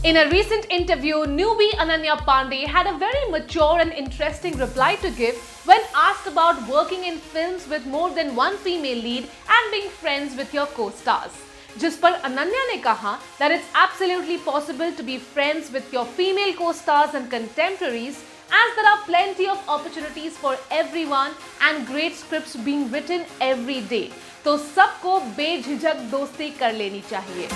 In a recent interview, newbie Ananya Pandey had a very mature and interesting reply to give when asked about working in films with more than one female lead and being friends with your co-stars. जिस पर अनन्या ने कहा that it's absolutely possible to be friends with your female co-stars and contemporaries as there are plenty of opportunities for everyone and great scripts being written every day. तो सबको बेझिझक दोस्ती कर लेनी चाहिए.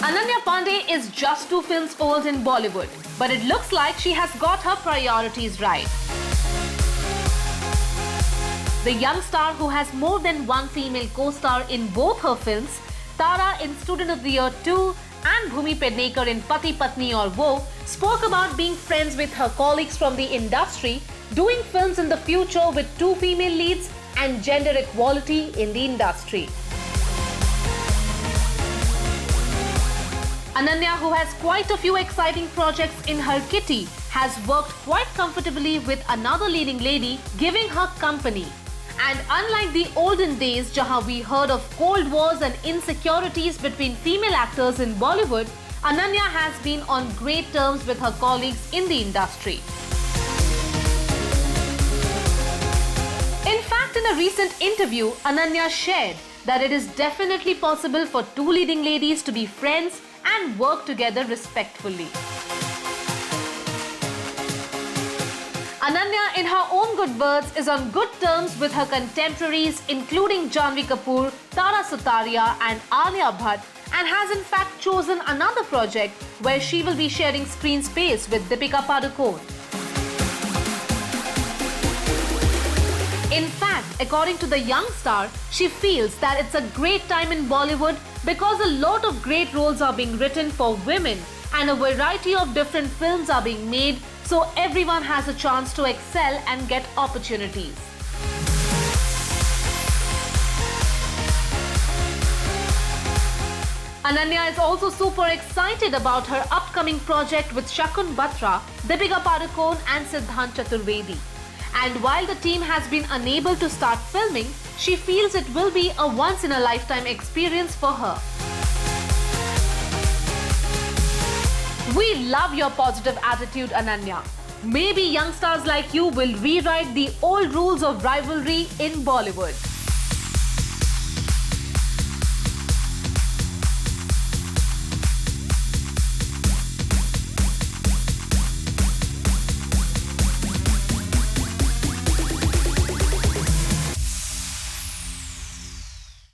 Ananya Pandey is just 2 films old in Bollywood, but it looks like she has got her priorities right. The young star, who has more than one female co-star in both her films, Tara in Student of the Year 2 and Bhumi Pednekar in Pati Patni Aur Wo, spoke about being friends with her colleagues from the industry, doing films in the future with 2 female leads and gender equality in the industry. Ananya, who has quite a few exciting projects in her kitty, has worked quite comfortably with another leading lady, giving her company. And unlike the olden days, jahan we heard of cold wars and insecurities between female actors in Bollywood, Ananya has been on great terms with her colleagues in the industry. In fact, in a recent interview, Ananya shared that it is definitely possible for 2 leading ladies to be friends and work together respectfully. Ananya, in her own good words, is on good terms with her contemporaries including Janhvi Kapoor, Tara Sutaria and Alia Bhatt, and has in fact chosen another project where she will be sharing screen space with Deepika Padukone. In fact, according to the young star, she feels that it's a great time in Bollywood because a lot of great roles are being written for women and a variety of different films are being made, so everyone has a chance to excel and get opportunities. Ananya is also super excited about her upcoming project with Shakun Batra, Deepika Padukone and Siddhant Chaturvedi. And while the team has been unable to start filming, she feels it will be a once-in-a-lifetime experience for her. We love your positive attitude, Ananya. Maybe young stars like you will rewrite the old rules of rivalry in Bollywood.